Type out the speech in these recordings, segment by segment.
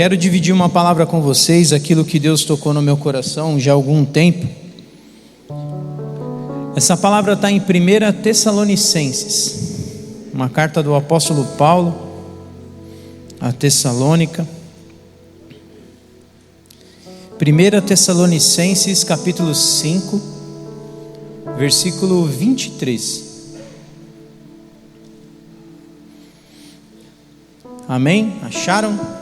quero dividir uma palavra com vocês, aquilo que Deus tocou no meu coração já há algum tempo. Essa palavra está em 1 Tessalonicenses, uma carta do apóstolo Paulo a Tessalônica. 1 Tessalonicenses capítulo 5, versículo 23. Amém? Acharam?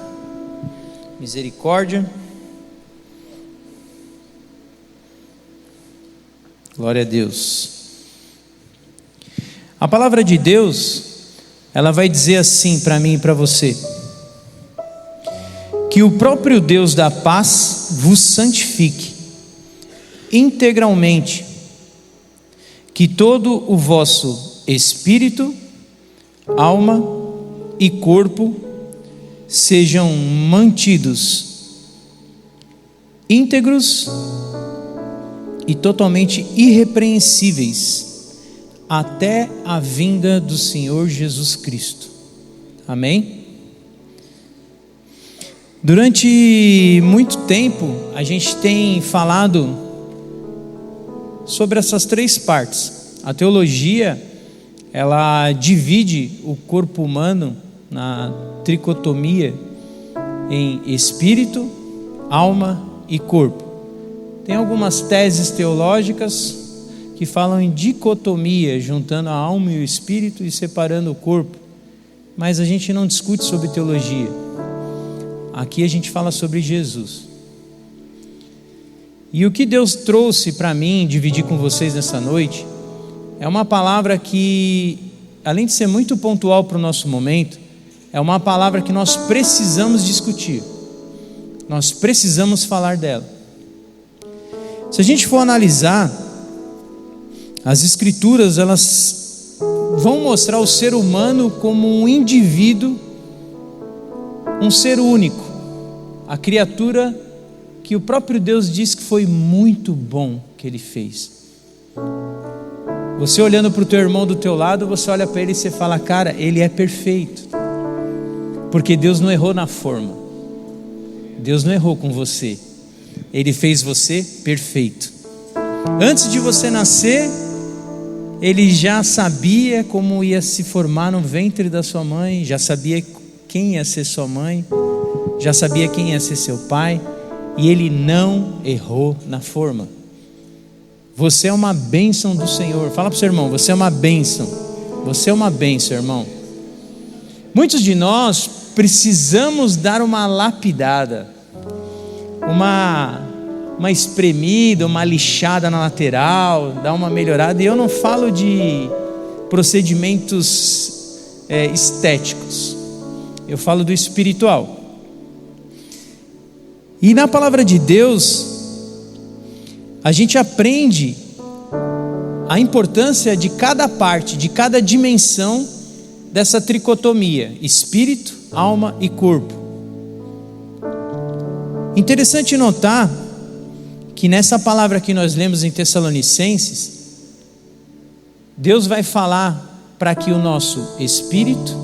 Misericórdia. Glória a Deus. A palavra de Deus, ela vai dizer assim para mim e para você: que o próprio Deus da paz vos santifique integralmente, que todo o vosso espírito, alma e corpo sejam mantidos íntegros e totalmente irrepreensíveis até a vinda do Senhor Jesus Cristo. Amém? Durante muito tempo a gente tem falado sobre essas três partes. A teologia, ela divide o corpo humano na tricotomia em espírito, alma e corpo. Tem algumas teses teológicas que falam em dicotomia, juntando a alma e o espírito e separando o corpo, mas a gente não discute sobre teologia. Aqui a gente fala sobre Jesus. E o que Deus trouxe para mim dividir com vocês nessa noite é uma palavra que, além de ser muito pontual para o nosso momento, é uma palavra que nós precisamos discutir. Nós precisamos falar dela. Se a gente for analisar, as escrituras, elas vão mostrar o ser humano como um indivíduo, um ser único, a criatura que o próprio Deus diz que foi muito bom que Ele fez. Você olhando para o teu irmão do teu lado, você olha para ele e você fala: cara, ele é perfeito, porque Deus não errou na forma, Deus não errou com você, Ele fez você perfeito. Antes de você nascer, Ele já sabia como ia se formar no ventre da sua mãe, já sabia quem ia ser sua mãe, já sabia quem ia ser seu pai, e Ele não errou na forma. Você é uma bênção do Senhor. Fala para o seu irmão: você é uma bênção. Você é uma bênção, irmão. Muitos de nós precisamos dar uma lapidada, uma espremida, uma lixada na lateral, dar uma melhorada. E eu não falo de procedimentos estéticos, eu falo do espiritual. E na palavra de Deus, a gente aprende a importância de cada parte, de cada dimensão dessa tricotomia: espírito, alma e corpo. Interessante notar que nessa palavra que nós lemos em Tessalonicenses, Deus vai falar para que o nosso espírito,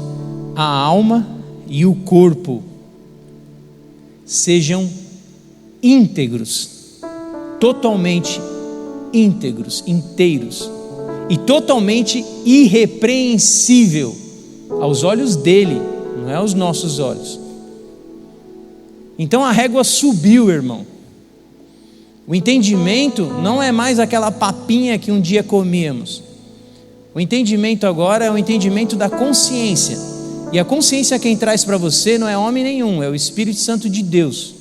a alma e o corpo sejam íntegros, totalmente íntegros, inteiros e totalmente irrepreensível aos olhos dele, não é aos nossos olhos. Então a régua subiu, irmão. O entendimento não é mais aquela papinha que um dia comíamos. O entendimento agora é o entendimento da consciência. E a consciência quem traz para você não é homem nenhum, é o Espírito Santo de Deus.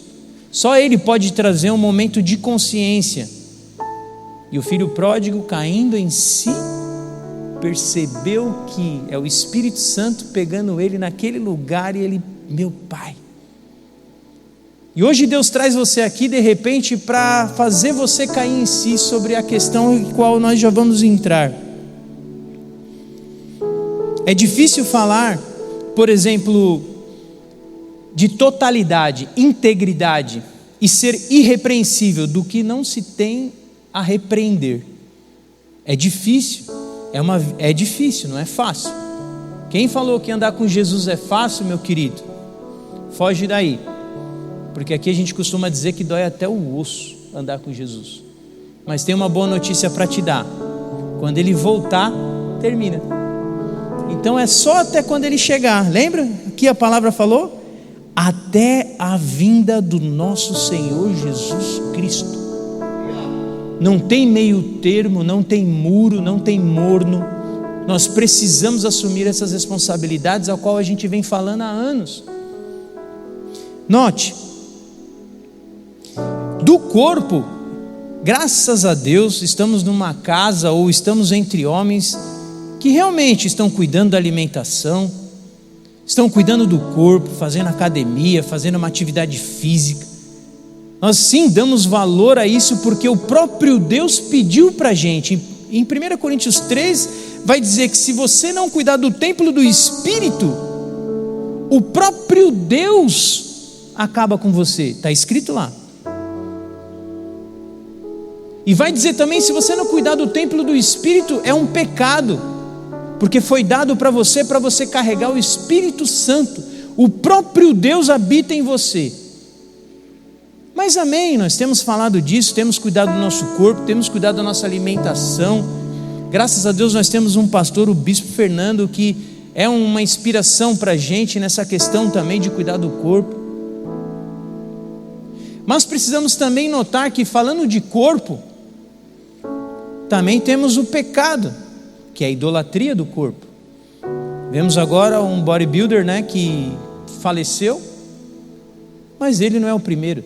Só Ele pode trazer um momento de consciência. E o filho pródigo, caindo em si, percebeu que é o Espírito Santo pegando ele naquele lugar, e ele: meu pai. E hoje Deus traz você aqui de repente para fazer você cair em si sobre a questão em qual nós já vamos entrar. É difícil falar, por exemplo, de totalidade, integridade e ser irrepreensível do que não se tem a repreender. É difícil, é difícil, não é fácil. Quem falou que andar com Jesus é fácil, meu querido? Foge daí. porque aqui a gente costuma dizer que dói até o osso andar com Jesus. Mas tem uma boa notícia para te dar: quando Ele voltar, termina. Então é só até quando Ele chegar. Lembra? Aqui a palavra falou: até a vinda do nosso Senhor Jesus Cristo. Não tem meio termo, não tem muro, não tem morno. Nós precisamos assumir essas responsabilidades, ao qual a gente vem falando há anos. Note, do corpo, graças a Deus, estamos numa casa ou estamos entre homens que realmente estão cuidando da alimentação, estão cuidando do corpo, fazendo academia, fazendo uma atividade física. Nós sim damos valor a isso, porque o próprio Deus pediu para a gente. Em 1 Coríntios 3 vai dizer que se você não cuidar do templo do Espírito, o próprio Deus acaba com você. Está escrito lá. E vai dizer também, se você não cuidar do templo do Espírito, é um pecado, porque foi dado para você carregar o Espírito Santo. O próprio Deus habita em você. Mas amém, nós temos falado disso, temos cuidado do nosso corpo, temos cuidado da nossa alimentação. Graças a Deus nós temos um pastor, o Bispo Fernando, que é uma inspiração para a gente nessa questão também de cuidar do corpo. Mas precisamos também notar que, falando de corpo, também temos o pecado, que é a idolatria do corpo. Vemos agora um bodybuilder, né, que faleceu, mas ele não é o primeiro.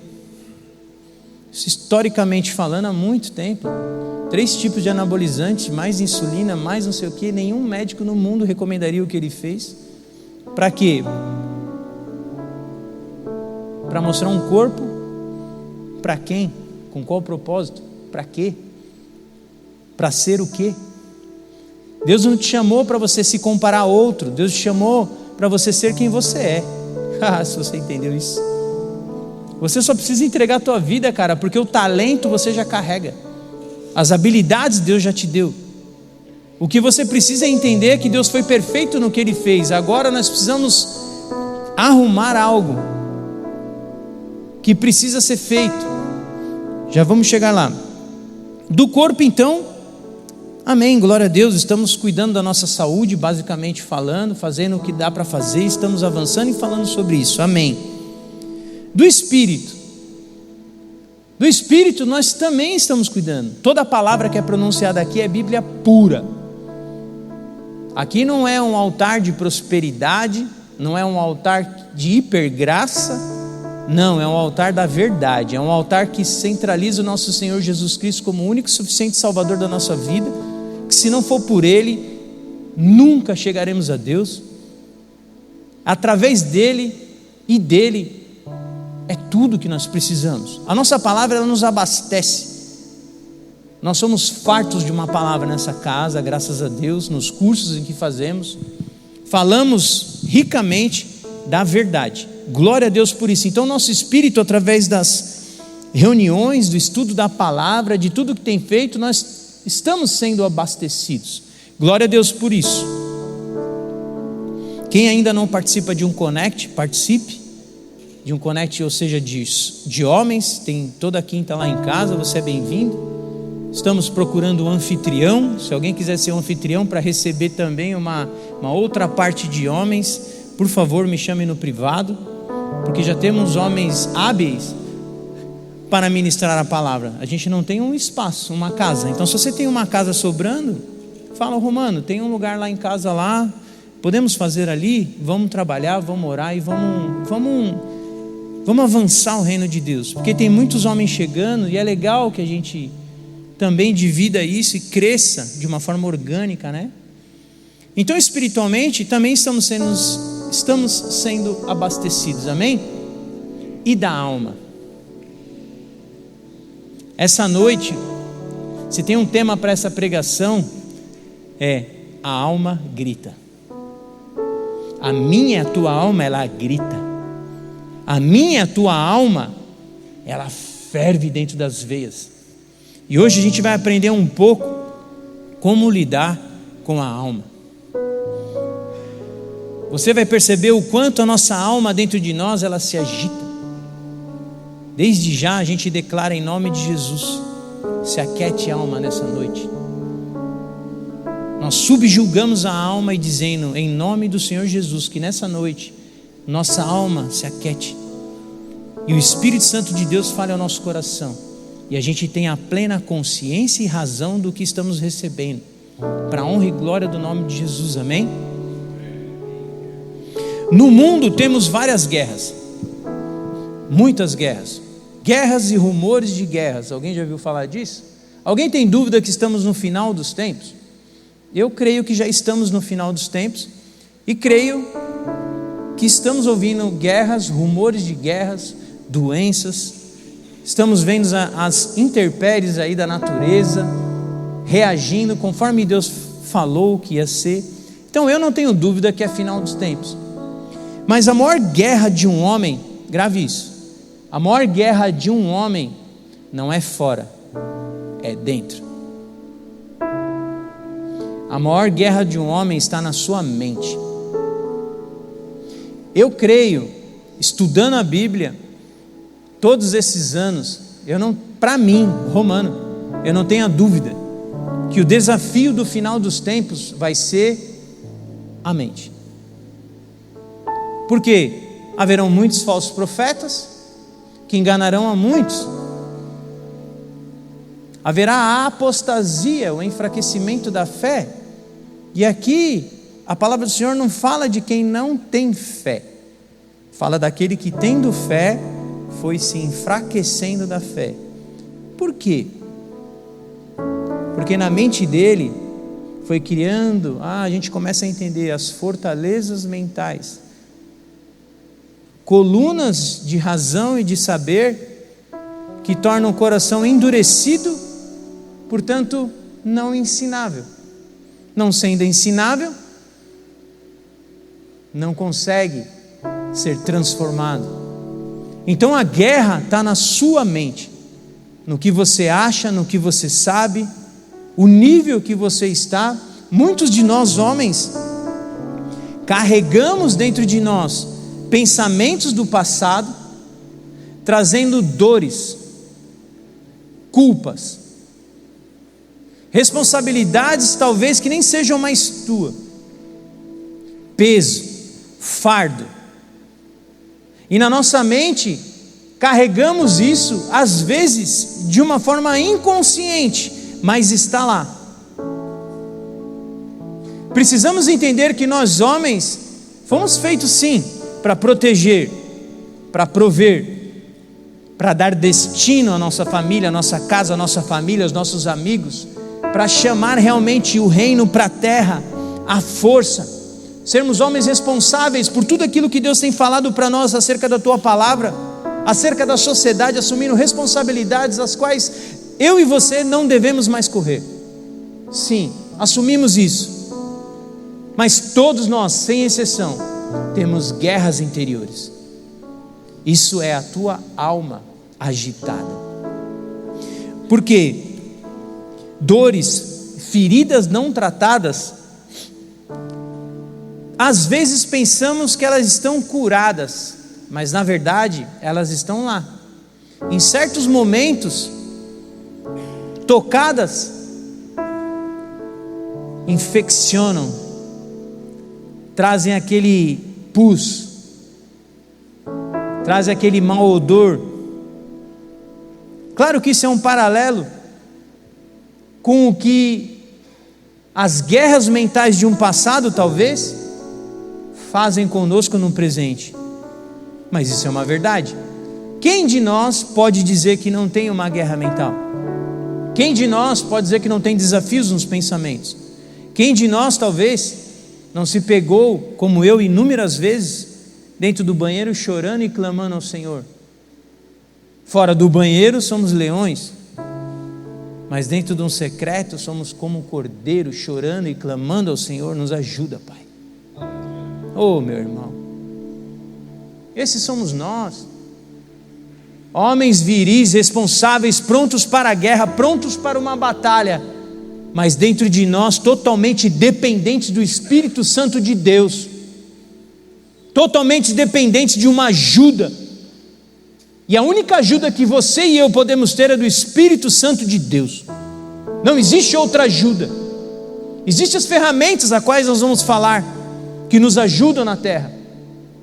Historicamente falando, há muito tempo, 3 tipos de anabolizantes, mais insulina, mais não sei o que, nenhum médico no mundo recomendaria o que ele fez. Para quê? Para mostrar um corpo. Para quem? Com qual propósito? Para quê? Para ser o quê? Deus não te chamou para você se comparar a outro. Deus te chamou para você ser quem você é. Se você entendeu isso. Você só precisa entregar a tua vida, cara, porque o talento você já carrega. As habilidades Deus já te deu. O que você precisa é entender que Deus foi perfeito no que Ele fez. Agora nós precisamos arrumar algo que precisa ser feito. Já vamos chegar lá. Do corpo então, amém, glória a Deus, estamos cuidando da nossa saúde, basicamente falando, fazendo o que dá para fazer, estamos avançando e falando sobre isso, amém. Do Espírito nós também estamos cuidando. Toda a palavra que é pronunciada aqui é Bíblia pura. Aqui não é um altar de prosperidade, não é um altar de hipergraça, não, é um altar da verdade, é um altar que centraliza o nosso Senhor Jesus Cristo como o único e suficiente Salvador da nossa vida, que se não for por Ele, nunca chegaremos a Deus. Através dEle e dEle é tudo que nós precisamos. A nossa palavra, ela nos abastece. Nós somos fartos de uma palavra nessa casa, graças a Deus, nos cursos em que fazemos. Falamos ricamente da verdade. Glória a Deus por isso. Então nosso espírito, através das reuniões, do estudo da palavra, de tudo que tem feito, nós estamos sendo abastecidos. Glória a Deus por isso. Quem ainda não participa de um Connect, participe de um Connect, ou seja, de homens. Tem toda quinta lá em casa, você é bem-vindo. Estamos procurando um anfitrião. Se alguém quiser ser um anfitrião para receber também uma outra parte de homens, por favor me chame no privado, porque já temos homens hábeis para ministrar a palavra. A gente não tem um espaço, uma casa. Então se você tem uma casa sobrando, fala: Romano, tem um lugar lá em casa lá, podemos fazer ali? Vamos trabalhar, vamos orar e vamos avançar o reino de Deus, porque tem muitos homens chegando e é legal que a gente também divida isso e cresça de uma forma orgânica, né? Então espiritualmente também estamos sendo abastecidos, amém? E da alma. Essa noite, se tem um tema para essa pregação, é: a alma grita. A minha, a tua alma, ela grita. A minha, a tua alma, ela ferve dentro das veias. E hoje a gente vai aprender um pouco como lidar com a alma. Você vai perceber o quanto a nossa alma dentro de nós, ela se agita. Desde já a gente declara em nome de Jesus, se aquiete a alma nessa noite. Nós subjugamos a alma e dizendo em nome do Senhor Jesus que nessa noite nossa alma se aquiete e o Espírito Santo de Deus fale ao nosso coração e a gente tenha a plena consciência e razão do que estamos recebendo, para a honra e glória do nome de Jesus, amém? No mundo temos várias guerras, muitas guerras, guerras e rumores de guerras. Alguém já ouviu falar disso? Alguém tem dúvida que estamos no final dos tempos? Eu creio que já estamos no final dos tempos e creio que estamos ouvindo guerras, rumores de guerras, doenças, estamos vendo as intempéries aí da natureza reagindo conforme Deus falou que ia ser. Então eu não tenho dúvida que é final dos tempos. Mas a maior guerra de um homem, grave isso, a maior guerra de um homem não é fora, é dentro. A maior guerra de um homem está na sua mente. Eu creio, estudando a Bíblia, todos esses anos, para mim, Romano, eu não tenho a dúvida que o desafio do final dos tempos vai ser a mente. Porque haverão muitos falsos profetas que enganarão a muitos. Haverá a apostasia, o enfraquecimento da fé. E aqui a palavra do Senhor não fala de quem não tem fé, fala daquele que tendo fé foi se enfraquecendo da fé. Por quê? Porque na mente dele foi criando, a gente começa a entender as fortalezas mentais, colunas de razão e de saber que tornam o coração endurecido, portanto não ensinável. Não sendo ensinável, não consegue ser transformado. Então a guerra está na sua mente, no que você acha, no que você sabe, o nível que você está. Muitos de nós homens carregamos dentro de nós pensamentos do passado, trazendo dores, culpas, responsabilidades talvez que nem sejam mais tua, peso, fardo, e na nossa mente carregamos isso às vezes de uma forma inconsciente, mas está lá. Precisamos entender que nós homens fomos feitos sim para proteger, para prover, para dar destino à nossa família, à nossa casa, à nossa família, aos nossos amigos, para chamar realmente o reino para a terra, a força, sermos homens responsáveis por tudo aquilo que Deus tem falado para nós acerca da tua palavra, acerca da sociedade, assumindo responsabilidades as quais eu e você não devemos mais correr. Sim, assumimos isso, mas todos nós, sem exceção, temos guerras interiores. Isso é a tua alma agitada. Por quê? Dores, feridas não tratadas, às vezes pensamos que elas estão curadas, mas na verdade elas estão lá. Em certos momentos, tocadas, infeccionam, trazem aquele pus, trazem aquele mau odor. Claro que isso é um paralelo com o que as guerras mentais de um passado talvez fazem conosco no presente, mas isso é uma verdade. Quem de nós pode dizer que não tem uma guerra mental? Quem de nós pode dizer que não tem desafios nos pensamentos? Quem de nós talvez não se pegou, como eu, inúmeras vezes, dentro do banheiro chorando e clamando ao Senhor? Fora do banheiro somos leões, mas dentro de um secreto somos como um cordeiro, chorando e clamando ao Senhor. Nos ajuda, Pai. Oh, meu irmão, esses somos nós, homens viris, responsáveis, prontos para a guerra, prontos para uma batalha, mas dentro de nós totalmente dependentes do Espírito Santo de Deus, totalmente dependentes de uma ajuda, E a única ajuda que você e eu podemos ter é do Espírito Santo de Deus. Não existe outra ajuda. Existem as ferramentas a quais nós vamos falar, que nos ajudam na terra.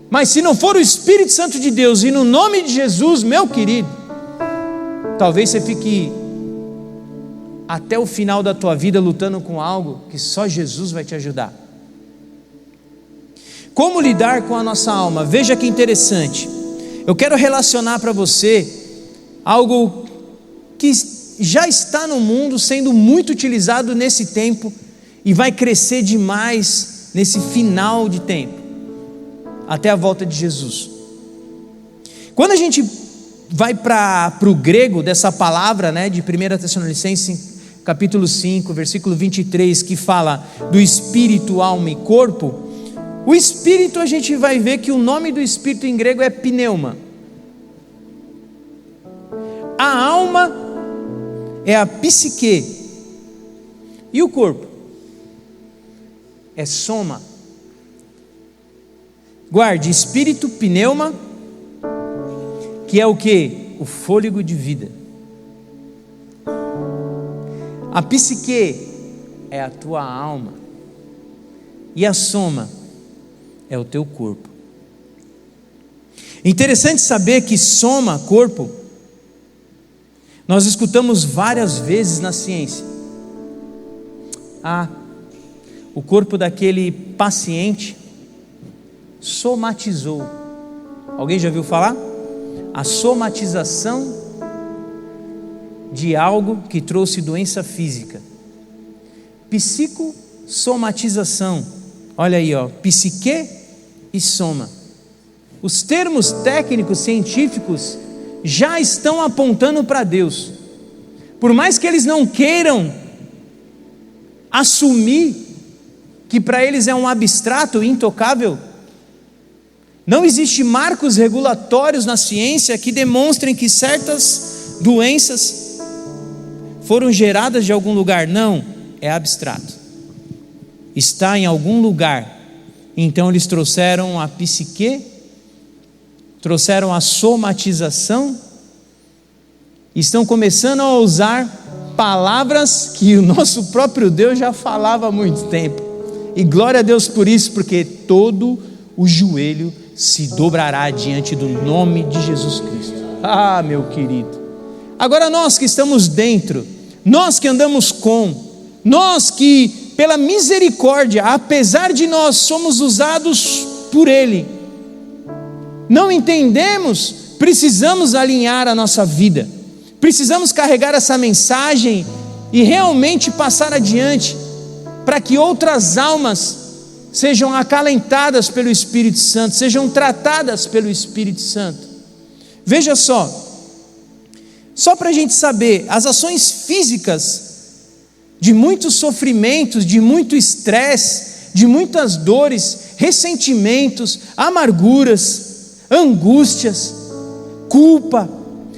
Mas se não for o Espírito Santo de Deus, e no nome de Jesus, meu querido, talvez você fique até o final da tua vida lutando com algo que só Jesus vai te ajudar. Como lidar com a nossa alma? Veja que interessante. Eu quero relacionar para você algo que já está no mundo sendo muito utilizado nesse tempo e vai crescer demais nesse final de tempo, até a volta de Jesus. Quando a gente vai para o grego dessa palavra, né, de 1 Tessalonicenses capítulo 5, versículo 23, que fala do espírito, alma e corpo, o espírito, a gente vai ver que o nome do espírito em grego é pneuma. A alma é a psique. E o corpo é soma. Guarde, espírito, pneuma, que é o que? O fôlego de vida. A psique é a tua alma. E a soma é o teu corpo. Interessante saber que soma, corpo, nós escutamos várias vezes na ciência. O corpo daquele paciente somatizou. Alguém já ouviu falar? A somatização de algo que trouxe doença física. Psicossomatização. Olha aí, psique e soma. Os termos técnicos científicos já estão apontando para Deus. Por mais que eles não queiram assumir que para eles é um abstrato intocável, não existe marcos regulatórios na ciência que demonstrem que certas doenças foram geradas de algum lugar. Não, é abstrato. Está em algum lugar. Então eles trouxeram a psique, trouxeram a somatização, estão começando a usar palavras que o nosso próprio Deus já falava há muito tempo. E glória a Deus por isso, porque todo o joelho se dobrará diante do nome de Jesus Cristo. Meu querido. Agora nós que estamos dentro, nós que andamos nós que pela misericórdia, apesar de nós somos usados por Ele, não entendemos, precisamos alinhar a nossa vida, precisamos carregar essa mensagem e realmente passar adiante, para que outras almas sejam acalentadas pelo Espírito Santo, sejam tratadas pelo Espírito Santo. Veja só para a gente saber, as ações físicas de muitos sofrimentos, de muito estresse, de muitas dores, ressentimentos, amarguras, angústias, culpa,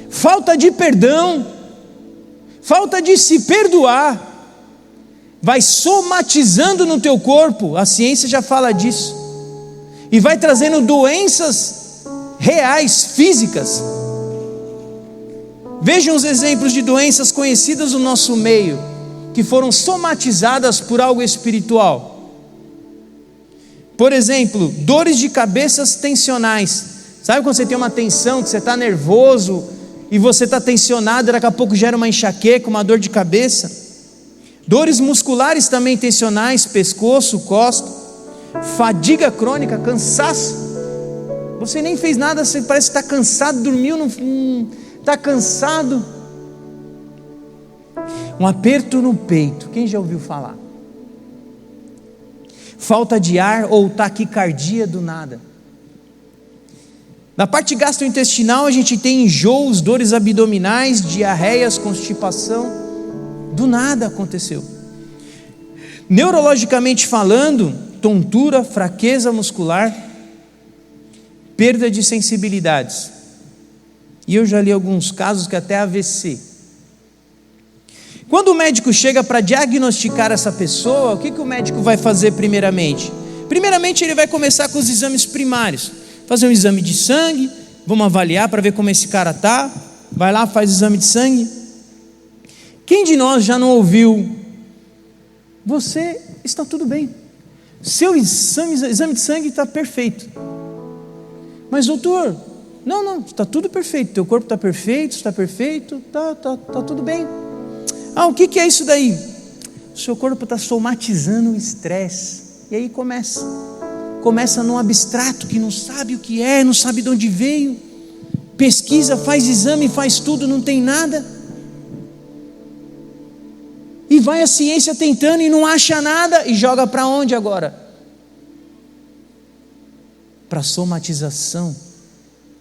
falta de perdão, falta de se perdoar, vai somatizando no teu corpo, a ciência já fala disso, e vai trazendo doenças reais, físicas. Vejam os exemplos de doenças conhecidas no nosso meio, que foram somatizadas por algo espiritual. Por exemplo, dores de cabeças tensionais. Sabe quando você tem uma tensão, que você está nervoso, e você está tensionado, e daqui a pouco gera uma enxaqueca, uma dor de cabeça? Dores musculares também tensionais, pescoço, costa, fadiga crônica, cansaço. Você nem fez nada, você parece que está cansado, dormiu, está cansado. Um aperto no peito, quem já ouviu falar? Falta de ar ou taquicardia do nada. Na parte gastrointestinal a gente tem enjoos, dores abdominais, diarreias, constipação. Do nada aconteceu. Neurologicamente falando, tontura, fraqueza muscular, perda de sensibilidades. E eu já li alguns casos que até AVC. Quando o médico chega para diagnosticar essa pessoa, o que o médico vai fazer primeiramente? Primeiramente ele vai começar com os exames primários, fazer um exame de sangue, vamos avaliar para ver como esse cara está. Vai lá, faz exame de sangue. Quem de nós já não ouviu: você está tudo bem, seu exame de sangue está perfeito. Mas doutor, não, está tudo perfeito, teu corpo está perfeito, está perfeito, está tudo bem. O que é isso daí? O seu corpo está somatizando o estresse. E aí começa num abstrato que não sabe o que é, não sabe de onde veio, pesquisa, faz exame, faz tudo, não tem nada, e vai a ciência tentando e não acha nada, e joga para onde agora? Para a somatização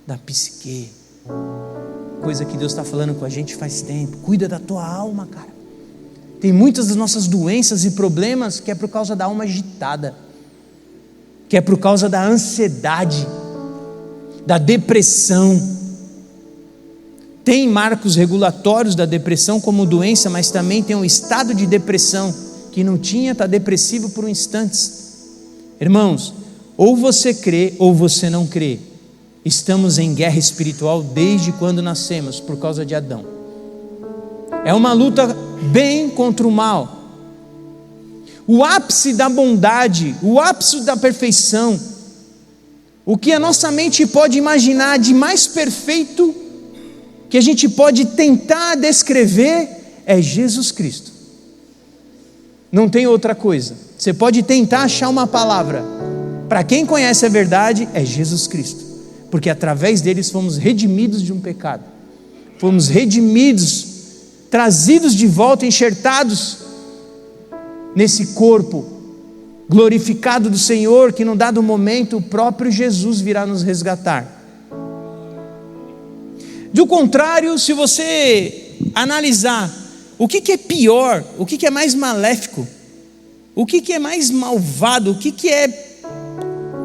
da psique, coisa que Deus está falando com a gente faz tempo. Cuida da tua alma, cara. Tem muitas das nossas doenças e problemas que é por causa da alma agitada, que é por causa da ansiedade, da depressão. Tem marcos regulatórios da depressão como doença, mas também tem um estado de depressão que não tinha, está depressivo por um instante. Irmãos, ou você crê ou você não crê. Estamos em guerra espiritual desde quando nascemos, por causa de Adão. É uma luta bem contra o mal. O ápice da bondade, o ápice da perfeição, o que a nossa mente pode imaginar de mais perfeito, que a gente pode tentar descrever, é Jesus Cristo. Não tem outra coisa. Você pode tentar achar uma palavra. Para quem conhece a verdade, é Jesus Cristo, porque através deles fomos redimidos de um pecado, fomos redimidos, trazidos de volta, enxertados nesse corpo glorificado do Senhor, que num dado momento o próprio Jesus virá nos resgatar. Do contrário, se você analisar o que é pior, o que é mais maléfico, o que é mais malvado, o que é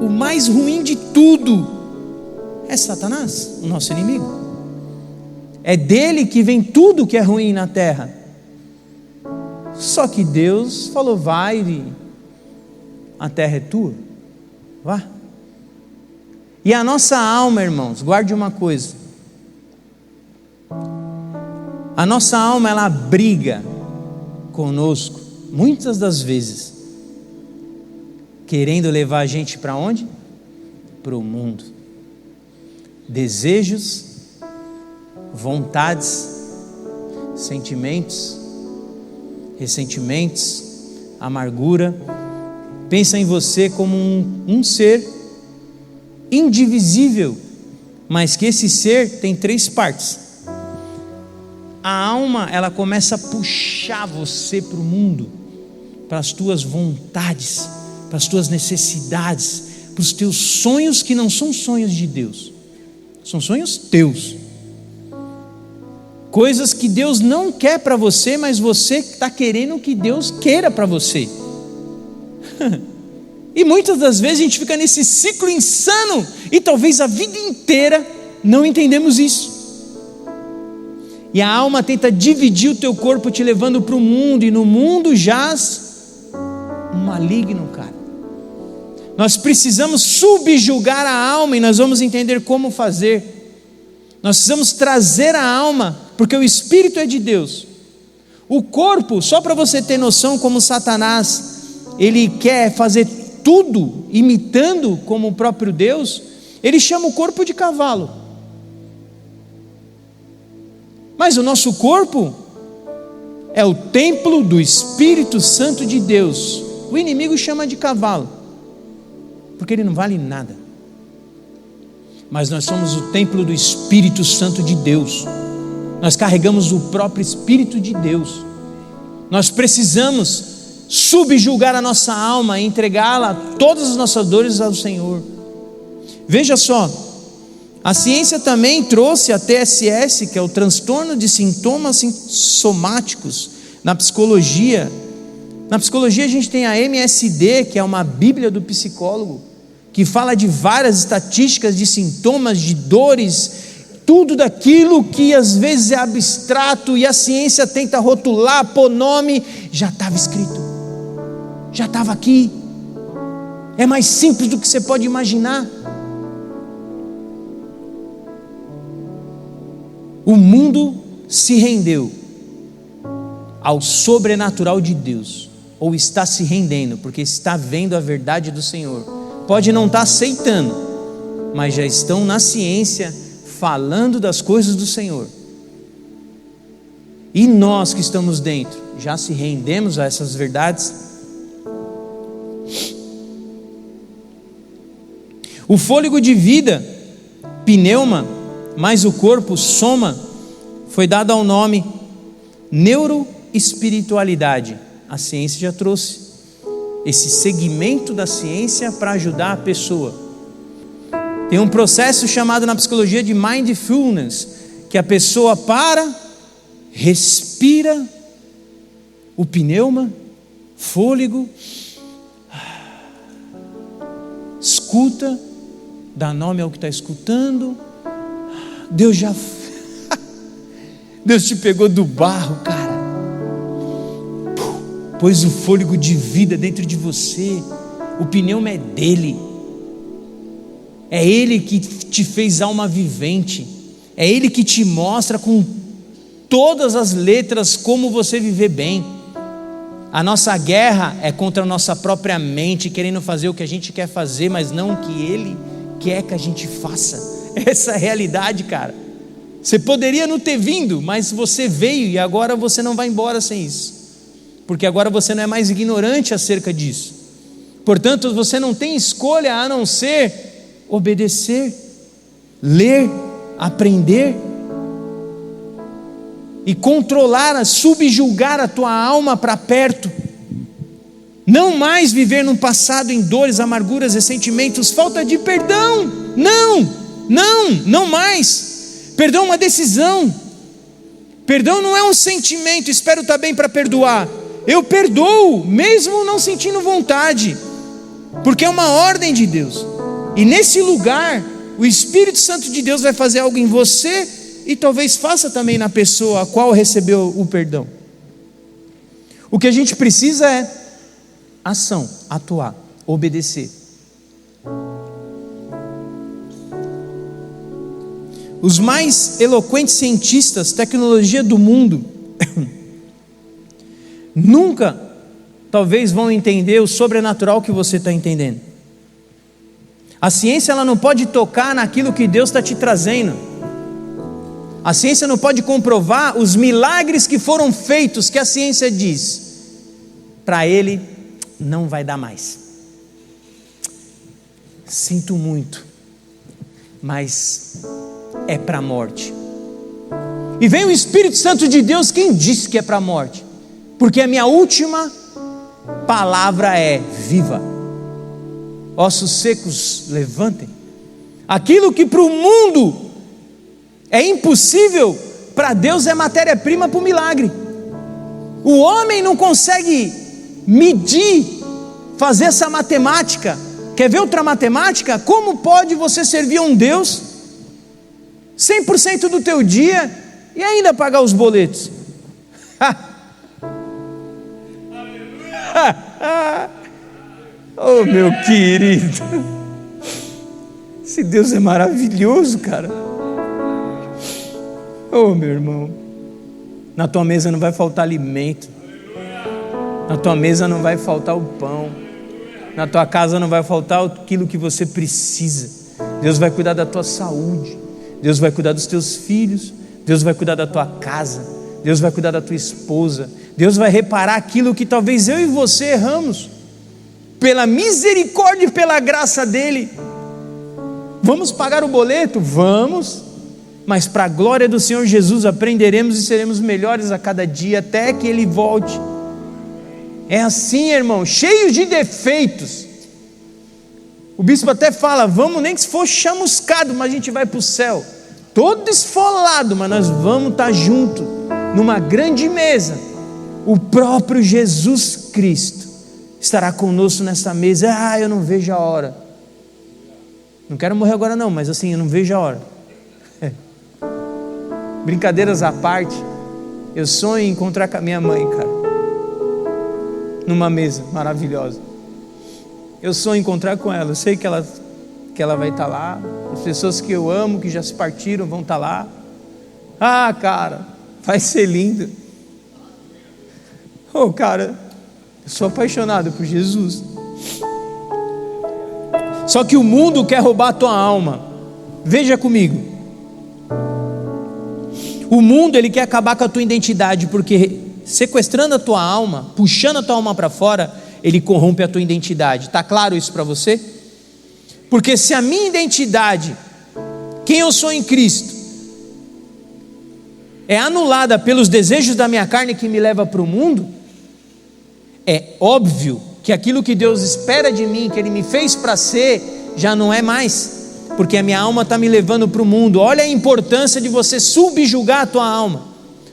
o mais ruim de tudo, é Satanás, o nosso inimigo. É dele que vem tudo que é ruim na terra. Só que Deus falou: vai, a terra é tua, vá. E a nossa alma, irmãos, guarde uma coisa: a nossa alma, ela briga conosco, muitas das vezes, querendo levar a gente para onde? Para o mundo. Desejos, vontades, sentimentos, ressentimentos, amargura. Pensa em você como um ser indivisível, mas que esse ser tem 3 partes. A alma, ela começa a puxar você para o mundo, para as tuas vontades, para as tuas necessidades, para os teus sonhos que não são sonhos de Deus, são sonhos teus, coisas que Deus não quer para você, mas você está querendo que Deus queira para você. E muitas das vezes a gente fica nesse ciclo insano, e talvez a vida inteira não entendemos isso. E a alma tenta dividir o teu corpo, te levando para o mundo, e no mundo jaz um maligno, cara. Nós precisamos subjugar a alma, e nós vamos entender como fazer. Nós precisamos trazer a alma, porque o espírito é de Deus. O corpo, só para você ter noção como Satanás, ele quer fazer tudo imitando como o próprio Deus, ele chama o corpo de cavalo. Mas o nosso corpo é o templo do Espírito Santo de Deus. O inimigo chama de cavalo, porque ele não vale nada. Mas nós somos o templo do Espírito Santo de Deus. Nós carregamos o próprio Espírito de Deus. Nós precisamos subjugar a nossa alma e entregá-la, todas as nossas dores, ao Senhor. Veja só, a ciência também trouxe a TSS, que é o transtorno de sintomas somáticos, na psicologia. Na psicologia a gente tem a MSD, que é uma bíblia do psicólogo, que fala de várias estatísticas de sintomas, de dores, tudo daquilo que às vezes é abstrato e a ciência tenta rotular, pôr nome, já estava escrito, já estava aqui. É mais simples do que você pode imaginar. O mundo se rendeu ao sobrenatural de Deus, ou está se rendendo, porque está vendo a verdade do Senhor. Pode não estar aceitando, mas já estão na ciência falando das coisas do Senhor. E nós que estamos dentro, já se rendemos a essas verdades? O fôlego de vida, pneuma, mais o corpo, soma, foi dado ao nome neuroespiritualidade. A ciência já trouxe esse segmento da ciência para ajudar a pessoa. Tem um processo chamado na psicologia de mindfulness, que a pessoa para, respira, o pneuma, fôlego, escuta, dá nome ao que está escutando. Deus te pegou do barro, cara, pôs o fôlego de vida dentro de você. O pneuma é dele, é ele que te fez alma vivente, é ele que te mostra com todas as letras como você viver bem. A nossa guerra é contra a nossa própria mente, querendo fazer o que a gente quer fazer, mas não o que ele quer que a gente faça. Essa é a realidade, cara. Você poderia não ter vindo, mas você veio, e agora você não vai embora sem isso, porque agora você não é mais ignorante acerca disso. Portanto, você não tem escolha a não ser obedecer, ler, aprender e controlar, subjugar a tua alma para perto. Não mais viver no passado em dores, amarguras, ressentimentos, falta de perdão. Não mais. Perdão é uma decisão. Perdão não é um sentimento, espero estar bem para perdoar. Eu perdoo, mesmo não sentindo vontade, porque é uma ordem de Deus. E nesse lugar, o Espírito Santo de Deus vai fazer algo em você, e talvez faça também na pessoa a qual recebeu o perdão. O que a gente precisa é ação, atuar, obedecer. Os mais eloquentes cientistas, tecnologia do mundo, nunca, talvez, vão entender o sobrenatural que você está entendendo. A ciência, ela não pode tocar naquilo que Deus está te trazendo. A ciência não pode comprovar os milagres que foram feitos, que a ciência diz. Para ele, não vai dar mais. Sinto muito, mas é para a morte. E vem o Espírito Santo de Deus, quem disse que é para a morte? Porque a minha última palavra é viva. Ossos secos, levantem. Aquilo que para o mundo é impossível, para Deus é matéria-prima para o milagre. O homem não consegue medir, fazer essa matemática. Quer ver outra matemática? Como pode você servir a um Deus 100% do teu dia e ainda pagar os boletos? Oh, meu querido, esse Deus é maravilhoso, cara. Oh, meu irmão, na tua mesa não vai faltar alimento, na tua mesa não vai faltar o pão, na tua casa não vai faltar aquilo que você precisa. Deus vai cuidar da tua saúde, Deus vai cuidar dos teus filhos, Deus vai cuidar da tua casa, Deus vai cuidar da tua esposa, Deus vai reparar aquilo que talvez eu e você erramos, pela misericórdia e pela graça dEle. Vamos pagar o boleto? Vamos, mas para a glória do Senhor Jesus aprenderemos e seremos melhores a cada dia, até que Ele volte. É assim, irmão, cheio de defeitos. O bispo até fala, vamos, nem que se for chamuscado, mas a gente vai para o céu, todo esfolado, mas nós vamos estar junto, numa grande mesa. O próprio Jesus Cristo estará conosco nessa mesa. Eu não vejo a hora. Não quero morrer agora não, mas assim, eu não vejo a hora. Brincadeiras à parte, eu sonho em encontrar com a minha mãe, cara, numa mesa maravilhosa. Eu sonho em encontrar com ela. Eu sei que ela vai estar lá. As pessoas que eu amo, que já se partiram, vão estar lá. Ah, cara, vai ser lindo. Oh, cara, eu sou apaixonado por Jesus. Só que o mundo quer roubar a tua alma. Veja comigo. O mundo, ele quer acabar com a tua identidade, porque sequestrando a tua alma, puxando a tua alma para fora, ele corrompe a tua identidade. Está claro isso para você? Porque se a minha identidade, quem eu sou em Cristo, é anulada pelos desejos da minha carne que me leva para o mundo, é óbvio que aquilo que Deus espera de mim, que Ele me fez para ser, já não é mais, porque a minha alma está me levando para o mundo. Olha a importância de você subjugar a tua alma,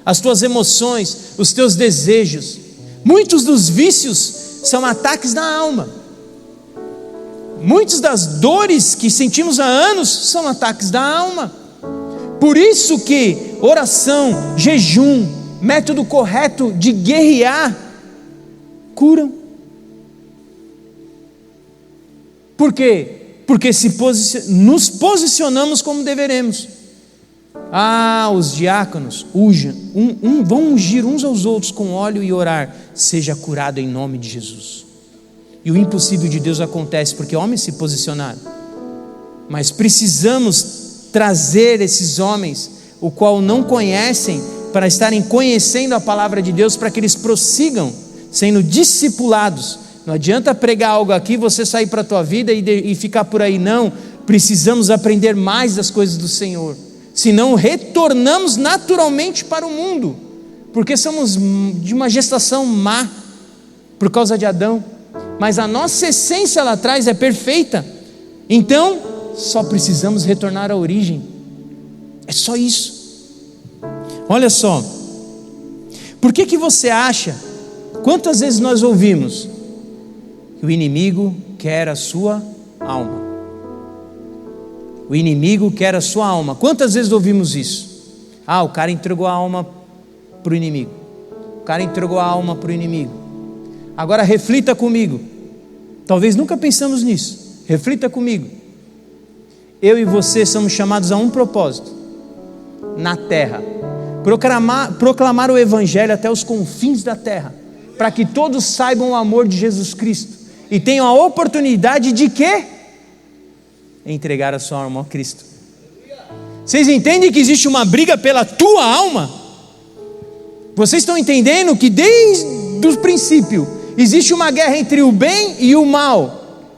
as tuas emoções, os teus desejos. Muitos dos vícios são ataques na alma. Muitas das dores que sentimos há anos são ataques da alma. Por isso que oração, jejum, método correto de guerrear, curam. Por quê? Porque nos posicionamos como deveremos. Ah, os diáconos vão ungir uns aos outros com óleo e orar, seja curado em nome de Jesus. E o impossível de Deus acontece porque homens se posicionaram. Mas precisamos trazer esses homens, o qual não conhecem, para estarem conhecendo a palavra de Deus, para que eles prossigam sendo discipulados. Não adianta pregar algo aqui, você sair para a tua vida e ficar por aí, não. Precisamos aprender mais das coisas do Senhor, senão retornamos naturalmente para o mundo, porque somos de uma gestação má, por causa de Adão, mas a nossa essência lá atrás é perfeita. Então só precisamos retornar à origem, é só isso. Olha só, por que você acha, quantas vezes nós ouvimos que o inimigo quer a sua alma? O inimigo quer a sua alma. Quantas vezes ouvimos isso? Ah, o cara entregou a alma para o inimigo. O cara entregou a alma para o inimigo. Agora reflita comigo. Talvez nunca pensamos nisso. Reflita comigo. Eu e você somos chamados a um propósito na terra: proclamar o evangelho até os confins da terra, para que todos saibam o amor de Jesus Cristo e tenham a oportunidade de quê? Entregar a sua alma a Cristo. Vocês entendem que existe uma briga pela tua alma? Vocês estão entendendo que desde o princípio existe uma guerra entre o bem e o mal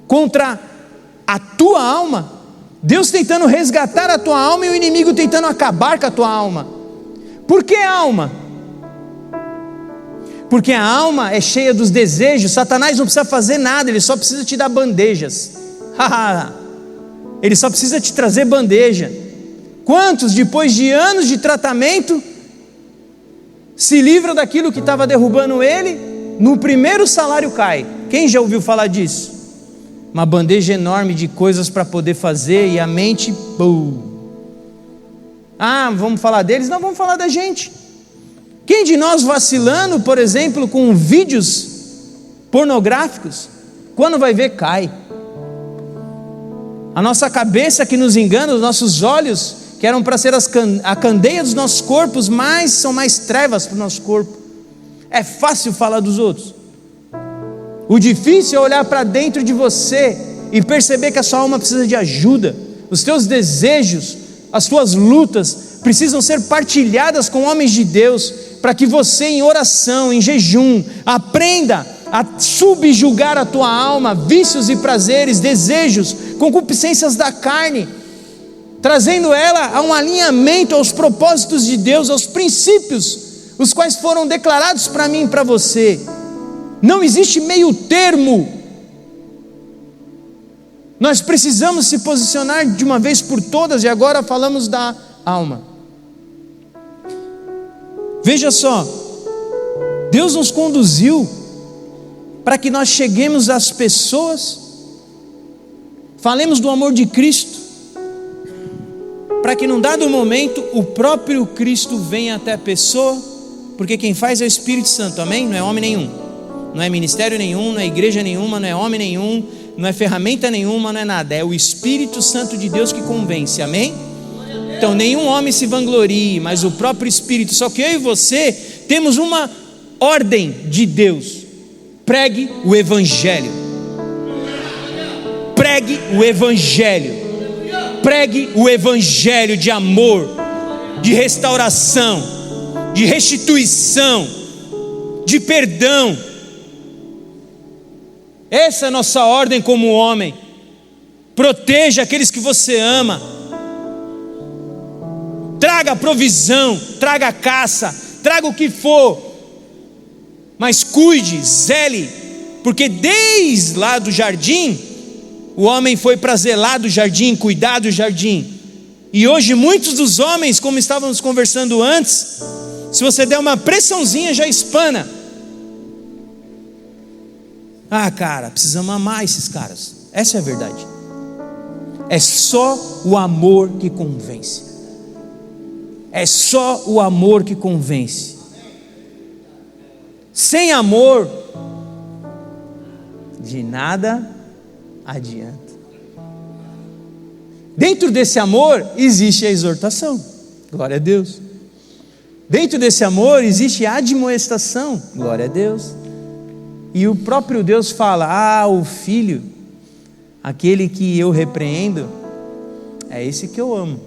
contra a tua alma? Deus tentando resgatar a tua alma e o inimigo tentando acabar com a tua alma. Por que alma? Porque a alma é cheia dos desejos. Satanás não precisa fazer nada, ele só precisa te dar bandejas. Ele só precisa te trazer bandeja. Quantos, depois de anos de tratamento, se livram daquilo que estava derrubando ele? No primeiro salário cai. Quem já ouviu falar disso? Uma bandeja enorme de coisas para poder fazer, e a mente, ah, vamos falar deles? Não, vamos falar da gente. Quem de nós vacilando, por exemplo, com vídeos pornográficos, quando vai ver, cai. A nossa cabeça que nos engana, os nossos olhos, que eram para ser a candeia dos nossos corpos, mas são mais trevas para o nosso corpo. É fácil falar dos outros. O difícil é olhar para dentro de você e perceber que a sua alma precisa de ajuda. Os teus desejos, as tuas lutas precisam ser partilhadas com homens de Deus, para que você, em oração, em jejum, aprenda a subjugar a tua alma, vícios e prazeres, desejos, concupiscências da carne, trazendo ela a um alinhamento aos propósitos de Deus, aos princípios, os quais foram declarados para mim e para você. Não existe meio termo. Nós precisamos se posicionar de uma vez por todas, e agora falamos da alma. Veja só, Deus nos conduziu para que nós cheguemos às pessoas, falemos do amor de Cristo, para que num dado momento o próprio Cristo venha até a pessoa, porque quem faz é o Espírito Santo, amém? Não é homem nenhum, não é ministério nenhum, não é igreja nenhuma, não é homem nenhum, não é ferramenta nenhuma, não é nada, é o Espírito Santo de Deus que convence, amém? Então nenhum homem se vanglorie, mas o próprio Espírito. Só que eu e você temos uma ordem de Deus: pregue o Evangelho, pregue o Evangelho, pregue o Evangelho de amor, de restauração, de restituição, de perdão. Essa é a nossa ordem como homem. Proteja aqueles que você ama, traga provisão, traga caça, traga o que for, mas cuide, zele, porque desde lá do jardim, o homem foi para zelar do jardim, cuidar do jardim. E hoje muitos dos homens, como estávamos conversando antes, se você der uma pressãozinha já espana. Ah, cara, precisamos amar esses caras. Essa é a verdade. É só o amor que convence. É só o amor que convence. Sem amor, de nada adianta. Dentro desse amor existe a exortação, glória a Deus. Dentro desse amor existe a admoestação, glória a Deus. E o próprio Deus fala: o filho, aquele que eu repreendo, é esse que eu amo.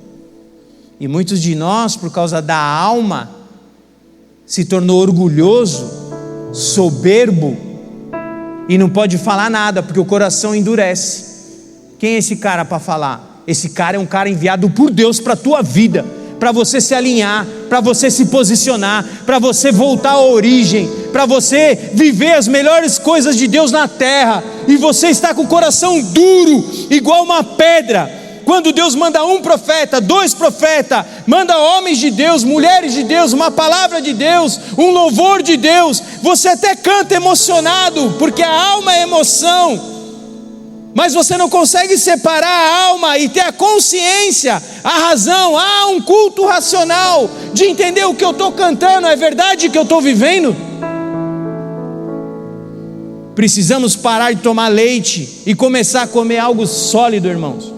E muitos de nós, por causa da alma, se tornou orgulhoso, soberbo, e não pode falar nada, porque o coração endurece. Quem é esse cara para falar? Esse cara é um cara enviado por Deus para a tua vida, para você se alinhar, para você se posicionar, para você voltar à origem, para você viver as melhores coisas de Deus na terra. E você está com o coração duro, igual uma pedra. Quando Deus manda um profeta, 2 profetas, manda homens de Deus, mulheres de Deus, uma palavra de Deus, um louvor de Deus, você até canta emocionado, porque a alma é emoção, mas você não consegue separar a alma e ter a consciência, a razão, um culto racional, de entender o que eu estou cantando, é verdade que eu estou vivendo? Precisamos parar de tomar leite e começar a comer algo sólido, irmãos.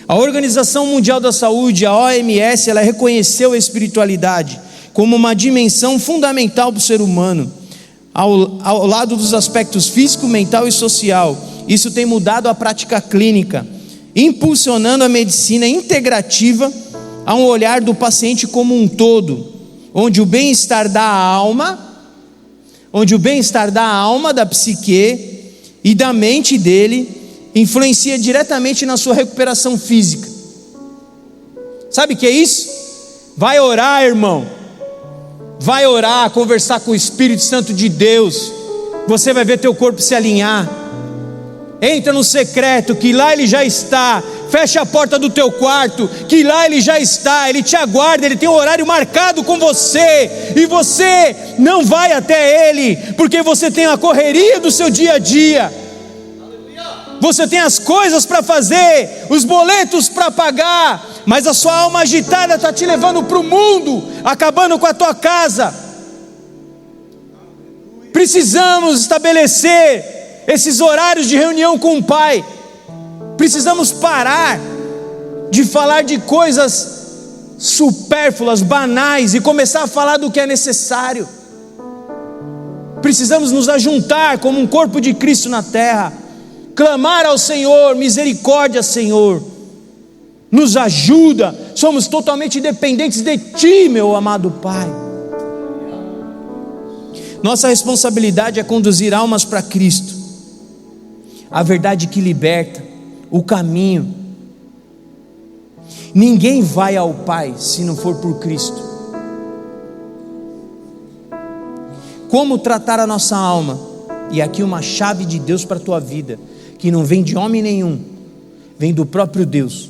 A Organização Mundial da Saúde, a OMS, ela reconheceu a espiritualidade como uma dimensão fundamental para o ser humano, ao lado dos aspectos físico, mental e social. Isso tem mudado a prática clínica, impulsionando a medicina integrativa a um olhar do paciente como um todo, onde o bem-estar da alma, da psique e da mente dele influencia diretamente na sua recuperação física. Sabe o que é isso? Vai orar, irmão. Vai orar, conversar com o Espírito Santo de Deus. Você vai ver teu corpo se alinhar. Entra no secreto, que lá ele já está. Fecha a porta do teu quarto, que lá ele já está. Ele te aguarda, ele tem um horário marcado com você. E você não vai até ele, porque você tem a correria do seu dia a dia. Você tem as coisas para fazer, os boletos para pagar, mas a sua alma agitada está te levando para o mundo, acabando com a tua casa. Precisamos estabelecer esses horários de reunião com o Pai. Precisamos parar de falar de coisas supérfluas, banais, e começar a falar do que é necessário. Precisamos nos ajuntar como um corpo de Cristo na terra, clamar ao Senhor: misericórdia, Senhor, nos ajuda, somos totalmente dependentes de Ti, meu amado Pai. Nossa responsabilidade é conduzir almas para Cristo, a verdade que liberta, o caminho. Ninguém vai ao Pai se não for por Cristo. Como tratar a nossa alma? E aqui uma chave de Deus para a tua vida, que não vem de homem nenhum, vem do próprio Deus.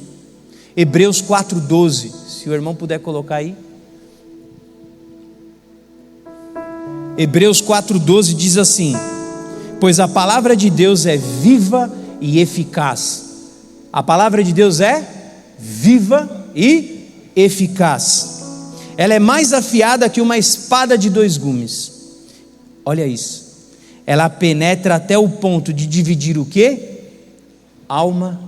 Hebreus 4:12, se o irmão puder colocar aí. Hebreus 4:12 diz assim: pois a palavra de Deus é viva e eficaz. A palavra de Deus é viva e eficaz. Ela é mais afiada que uma espada de 2 gumes. Olha isso. Ela penetra até o ponto de dividir o quê? Alma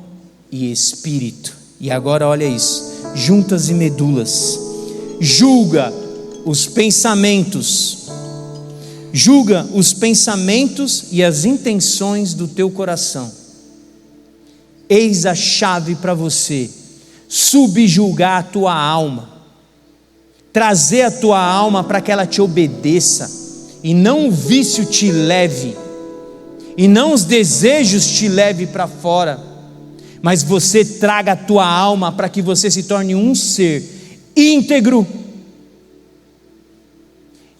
e espírito, E agora olha isso, juntas e medulas, julga os pensamentos e as intenções do teu coração. Eis a chave para você subjulgar a tua alma, trazer a tua alma para que ela te obedeça, e não o vício te leve, e não os desejos te leve para fora, mas você traga a tua alma para que você se torne um ser íntegro,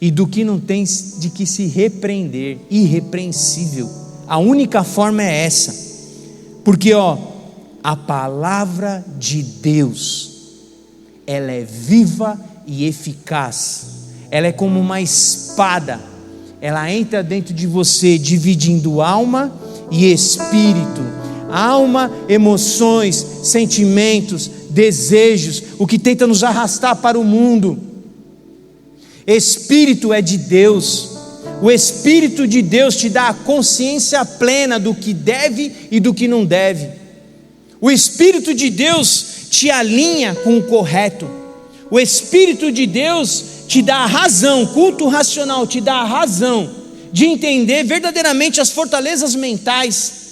e do que não tens de que se repreender, irrepreensível. A única forma é essa, porque a palavra de Deus, ela é viva e eficaz, ela é como uma espada, ela entra dentro de você, dividindo alma e espírito, alma, emoções, sentimentos, desejos, o que tenta nos arrastar para o mundo. Espírito é de Deus, o Espírito de Deus te dá a consciência plena do que deve e do que não deve. O Espírito de Deus te alinha com o correto. O Espírito de Deus te dá a razão, culto racional te dá a razão de entender verdadeiramente as fortalezas mentais,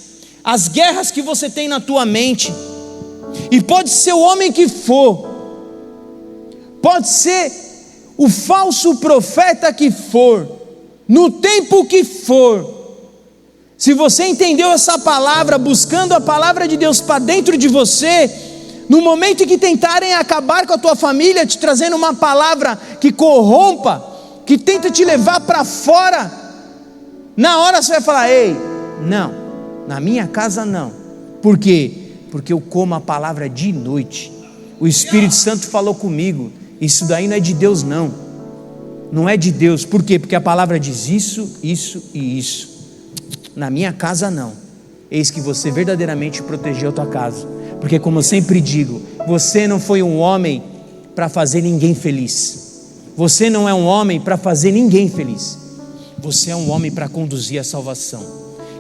as guerras que você tem na tua mente. E pode ser o homem que for, pode ser o falso profeta que for, no tempo que for, se você entendeu essa palavra, buscando a palavra de Deus para dentro de você, no momento em que tentarem acabar com a tua família, te trazendo uma palavra que corrompa, que tenta te levar para fora, na hora você vai falar: ei, não, na minha casa não. Por quê? Porque eu como a palavra de noite, o Espírito Santo falou comigo, isso daí não é de Deus não, não é de Deus. Por quê? Porque a palavra diz isso, isso e isso. Na minha casa não. Eis que você verdadeiramente protegeu a tua casa, porque como eu sempre digo, você não foi um homem para fazer ninguém feliz, você não é um homem para fazer ninguém feliz, você é um homem para conduzir a salvação.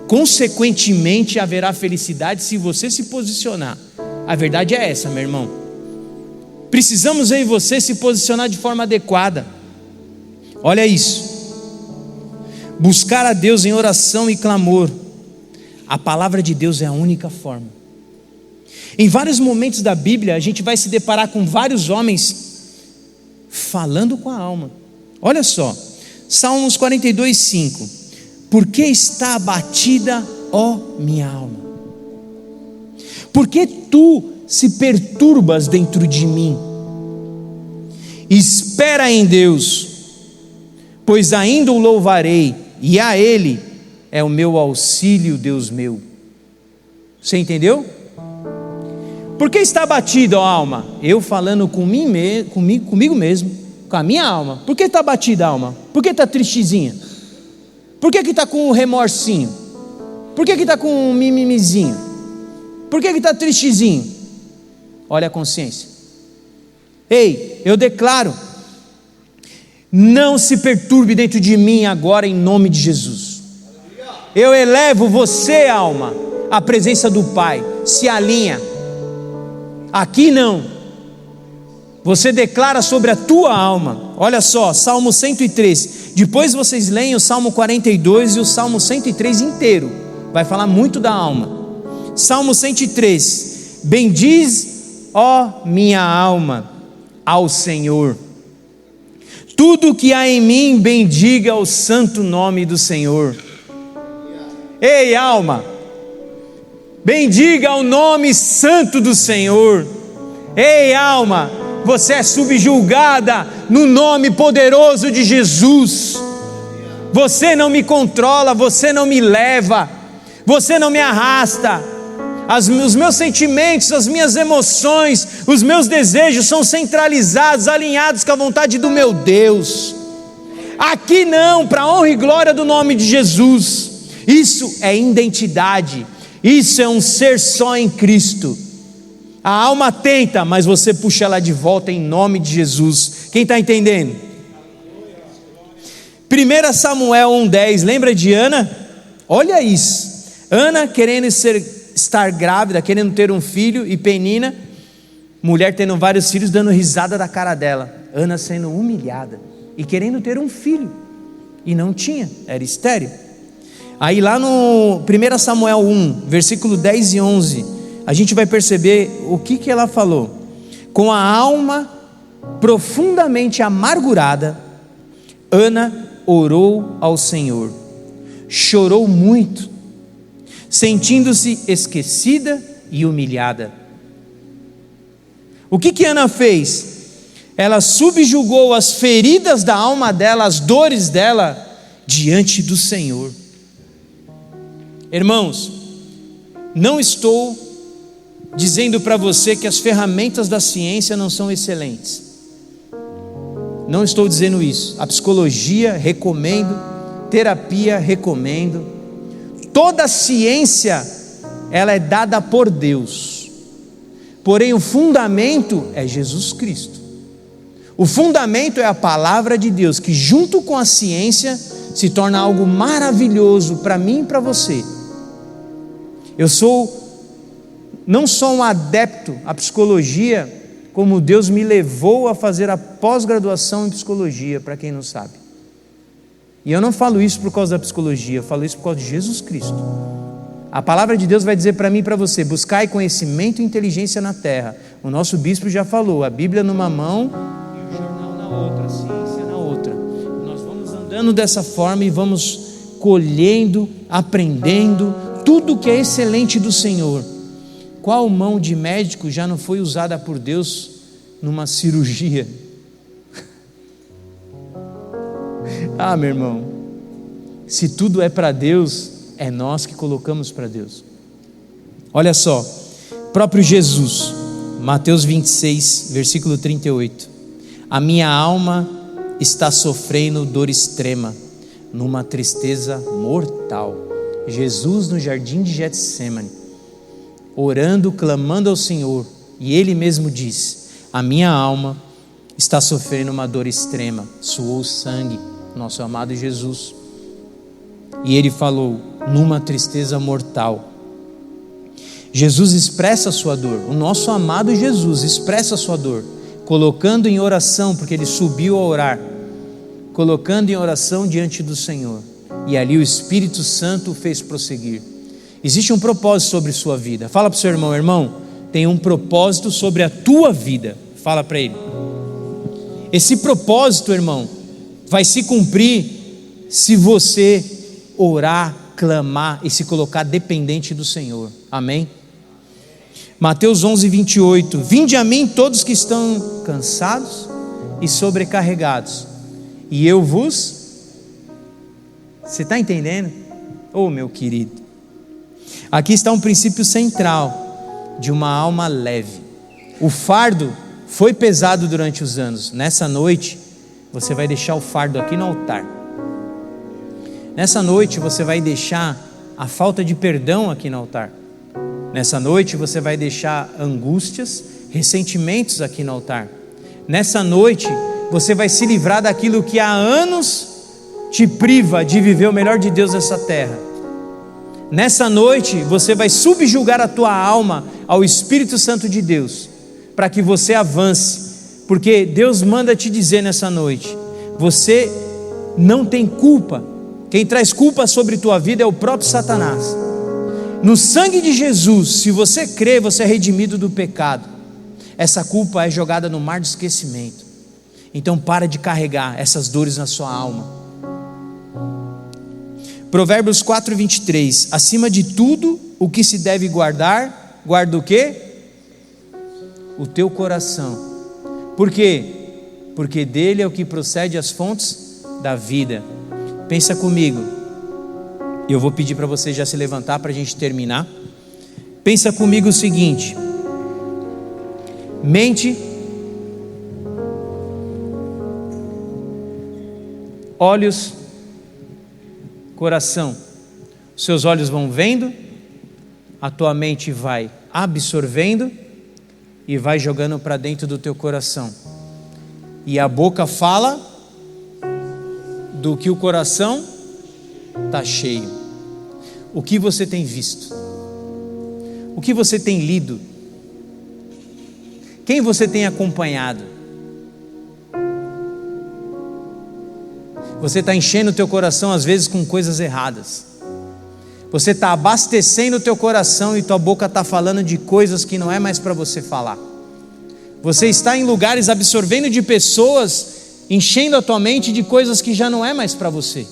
Consequentemente haverá felicidade se você se posicionar. A verdade é essa, meu irmão. Precisamos eu e você se posicionar de forma adequada. Olha isso, buscar a Deus em oração e clamor. A palavra de Deus é a única forma. Em vários momentos da Bíblia a gente vai se deparar com vários homens falando com a alma. Olha só, Salmos 42:5. Por que está abatida, ó minha alma? Por que tu se perturbas dentro de mim? Espera em Deus, pois ainda o louvarei, e a Ele é o meu auxílio, Deus meu. Você entendeu? Por que está abatida, ó alma? Eu falando comigo mesmo, com a minha alma. Por que está abatida, alma? Por que está tristezinha? Por que está com um remorsinho? Por que está com um mimimizinho? Por que está tristezinho? Olha a consciência. Ei, eu declaro: não se perturbe dentro de mim agora, em nome de Jesus. Eu elevo você, alma, à presença do Pai. Se alinha. Aqui não. Você declara sobre a tua alma. Olha só, Salmo 103. Depois vocês leem o Salmo 42 e o Salmo 103 inteiro. Vai falar muito da alma. Salmo 103. Bendiz, ó minha alma, ao Senhor. Tudo que há em mim, bendiga o santo nome do Senhor. Ei, alma, bendiga o nome santo do Senhor. Ei, alma, você é subjulgada no nome poderoso de Jesus. Você não me controla, você não me leva, você não me arrasta. Os meus sentimentos, as minhas emoções, os meus desejos são centralizados, alinhados com a vontade do meu Deus. Aqui não, para a honra e glória do nome de Jesus. Isso é identidade, isso é um ser só em Cristo. A alma tenta, mas você puxa ela de volta em nome de Jesus. Quem está entendendo? 1 Samuel 1:10, lembra de Ana? Olha isso, Ana querendo estar grávida, querendo ter um filho, e Penina, Mulher tendo vários filhos, dando risada da cara dela. Ana sendo humilhada e querendo ter um filho, e não tinha, era estéril. Aí lá no 1 Samuel 1, versículo 10 e 11, a gente vai perceber o que ela falou. Com a alma profundamente amargurada, Ana orou ao Senhor, chorou muito, sentindo-se esquecida e humilhada. O que Ana fez? Ela subjugou as feridas da alma dela, as dores dela, diante do Senhor. Irmãos, não estou dizendo para você que as ferramentas da ciência não são excelentes. Não estou dizendo isso. A psicologia, recomendo. Terapia, recomendo. Toda a ciência, ela é dada por Deus. Porém, o fundamento é Jesus Cristo. O fundamento é a palavra de Deus, que junto com a ciência se torna algo maravilhoso para mim e para você. Eu não sou um adepto à psicologia, como Deus me levou a fazer a pós-graduação em psicologia, para quem não sabe. E eu não falo isso por causa da psicologia, eu falo isso por causa de Jesus Cristo. A palavra de Deus vai dizer para mim e para você: buscai conhecimento e inteligência na terra. O nosso bispo já falou, a Bíblia numa mão e o jornal na outra, a ciência na outra. Nós vamos andando dessa forma e vamos colhendo, aprendendo tudo que é excelente do Senhor. Qual mão de médico já não foi usada por Deus numa cirurgia? Ah, meu irmão, se tudo é para Deus, é nós que colocamos para Deus. Olha só, próprio Jesus, Mateus 26, versículo 38. A minha alma está sofrendo dor extrema, numa tristeza mortal. Jesus no jardim de Getsêmani, orando, clamando ao Senhor, e Ele mesmo disse: a minha alma está sofrendo uma dor extrema, suou sangue, nosso amado Jesus. E Ele falou, numa tristeza mortal. Jesus expressa a sua dor, o nosso amado Jesus expressa a sua dor, colocando em oração, porque Ele subiu a orar, colocando em oração diante do Senhor. E ali o Espírito Santo o fez prosseguir. Existe um propósito sobre sua vida. Fala para o seu irmão: irmão, tem um propósito sobre a tua vida. Fala para ele. Esse propósito, irmão, vai se cumprir se você orar, clamar e se colocar dependente do Senhor. Amém? Mateus 11, 28. Vinde a mim todos que estão cansados e sobrecarregados, e eu vos... Você está entendendo? Oh, meu querido, aqui está um princípio central de uma alma leve. O fardo foi pesado durante os anos. Nessa noite você vai deixar o fardo aqui no altar. Nessa noite você vai deixar a falta de perdão aqui no altar. Nessa noite você vai deixar angústias, ressentimentos aqui no altar. Nessa noite você vai se livrar daquilo que há anos te priva de viver o melhor de Deus nessa terra. Nessa noite você vai subjugar a tua alma ao Espírito Santo de Deus, para que você avance, porque Deus manda te dizer nessa noite: você não tem culpa. Quem traz culpa sobre tua vida é o próprio Satanás. No sangue de Jesus, se você crê, você é redimido do pecado. Essa culpa é jogada no mar de esquecimento. Então para de carregar essas dores na sua alma. Provérbios 4, 23. Acima de tudo o que se deve guardar, guarda o quê? O teu coração. Por quê? Porque dele é o que procede as fontes da vida. Pensa comigo. Eu vou pedir para você já se levantar para a gente terminar. Pensa comigo o seguinte: mente, olhos, coração. Os seus olhos vão vendo, a tua mente vai absorvendo e vai jogando para dentro do teu coração. E a boca fala do que o coração está cheio. O que você tem visto? O que você tem lido? Quem você tem acompanhado? Você está enchendo o teu coração às vezes com coisas erradas. Você está abastecendo o teu coração e tua boca está falando de coisas que não é mais para você falar. Você está em lugares absorvendo de pessoas, enchendo a tua mente de coisas que já não é mais para você.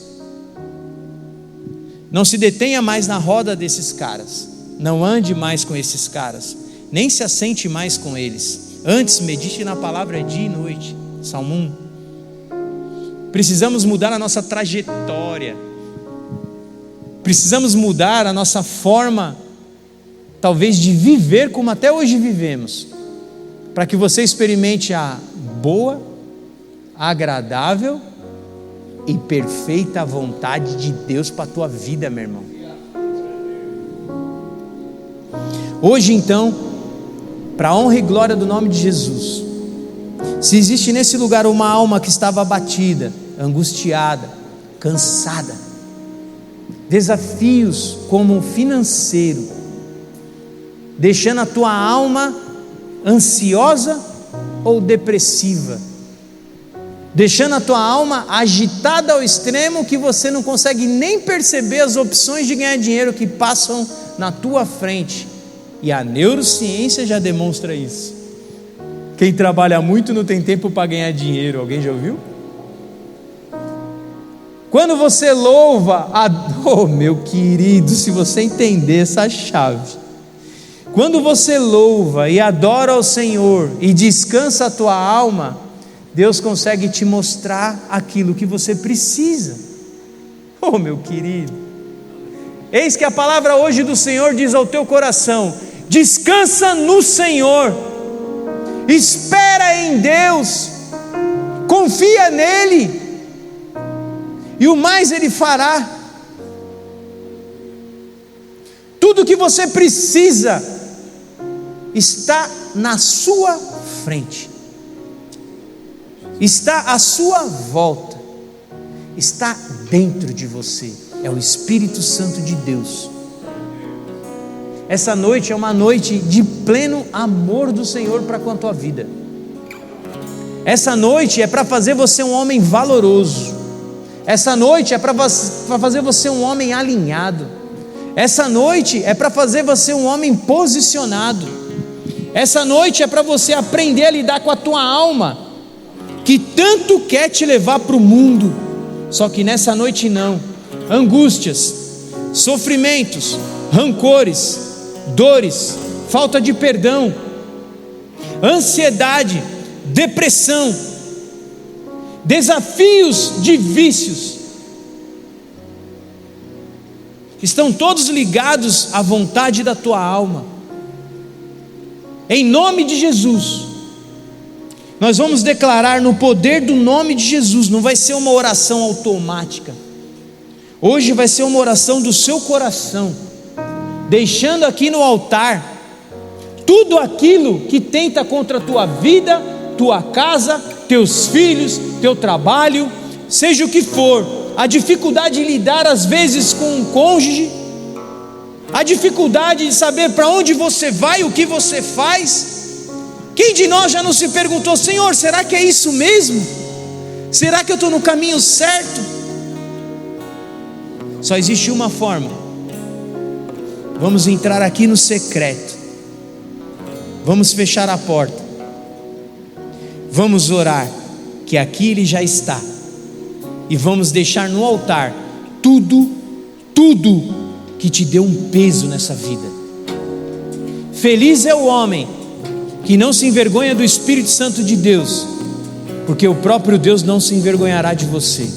Não se detenha mais na roda desses caras. Não ande mais com esses caras. Nem se assente mais com eles. Antes, medite na palavra dia e noite. Salmo 1. Precisamos mudar a nossa trajetória. Precisamos mudar a nossa forma, talvez, de viver como até hoje vivemos, para que você experimente a boa, agradável e perfeita vontade de Deus para a tua vida, meu irmão. Hoje, então, para a honra e glória do nome de Jesus, se existe nesse lugar uma alma que estava abatida, angustiada, cansada, desafios como financeiro, deixando a tua alma ansiosa ou depressiva, deixando a tua alma agitada ao extremo que você não consegue nem perceber as opções de ganhar dinheiro que passam na tua frente, e a neurociência já demonstra isso. Quem trabalha muito não tem tempo para ganhar dinheiro, alguém já ouviu? Quando você louva, oh meu querido, se você entender essa chave, quando você louva e adora ao Senhor e descansa a tua alma, Deus consegue te mostrar aquilo que você precisa. Oh meu querido, eis que a palavra hoje do Senhor diz ao teu coração: descansa no Senhor, espera em Deus, confia nele, e o mais Ele fará. Tudo que você precisa está na sua frente, está à sua volta, está dentro de você. É o Espírito Santo de Deus. Essa noite é uma noite de pleno amor do Senhor para com a tua vida. Essa noite é para fazer você um homem valoroso. Essa noite é para fazer você um homem alinhado. Essa noite é para fazer você um homem posicionado. Essa noite é para você aprender a lidar com a tua alma, que tanto quer te levar para o mundo. Só que nessa noite não. Angústias, sofrimentos, rancores, dores, falta de perdão, ansiedade, depressão, desafios de vícios, estão todos ligados à vontade da tua alma. Em nome de Jesus, nós vamos declarar no poder do nome de Jesus. Não vai ser uma oração automática, hoje vai ser uma oração do seu coração, deixando aqui no altar tudo aquilo que tenta contra a tua vida, tua casa, teus filhos, teu trabalho, seja o que for, a dificuldade de lidar às vezes com um cônjuge, a dificuldade de saber para onde você vai, o que você faz. Quem de nós já não se perguntou: Senhor, será que é isso mesmo? Será que eu estou no caminho certo? Só existe uma forma. Vamos entrar aqui no secreto, vamos fechar a porta, vamos orar, que aqui Ele já está, e vamos deixar no altar tudo que te deu um peso nessa vida. Feliz é o homem que não se envergonha do Espírito Santo de Deus, porque o próprio Deus não se envergonhará de você.